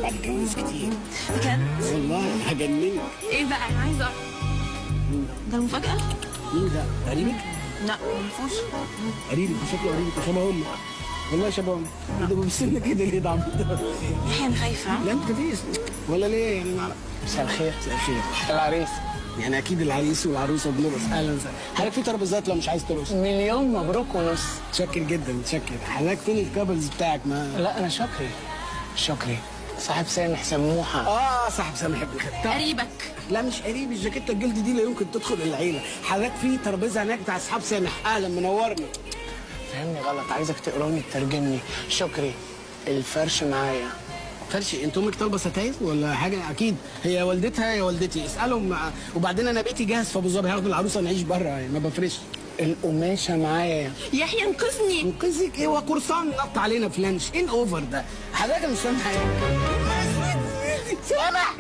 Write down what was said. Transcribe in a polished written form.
هتجوز كتير بجد؟ والله هجننك. ايه بقى؟ انا عايزه اعرف. ده المفاجأة؟ مين ده؟ قريبك؟ لا معرفوش. قريبك شكله قريبك شبه امي. والله شبه امي. ايه ده بيبصلنا كده ليه ده عبيط ده؟ يحيى انا خايفة. لا انت كفيس ولا ليه يعني مساء الخير. مساء الخير. العريس يعني اكيد العريس والعروسه بنرقص. اهلا وسهلا. حضرتك في ترابيزات لو مش عايز ترقص. مليون مبروك ونص. متشكر جدا متشكر. حضرتك فين الكابلز بتاعك؟ ما لا انا شكري. شكري صاحب سامح سموحه. صاحب سامح ابن خالتي. قريبك. لا مش قريب، الجاكيته الجلد دي لا يمكن تدخل العيله. حضرتك في ترابيزه هناك بتاع اصحاب سامح. اهلا منورني. فهمني غلط، عايزك تقراني تترجمني. شكري الفرش معايا. فرش؟ انت امك طالبه ستاير ولا حاجه؟ اكيد هي والدتها يا والدتي، اسالهم. وبعدين انا بيتي جاهز في ابو ظبي، هاخد العروسه نعيش بره يعني ما بفرش. القماشه معايا. يحيى انقذني. انقذك ايه؟ وقرصان نط علينا فلانش. ايه الاوفر ده؟ حضرتك مش فاهم حاجه. سامح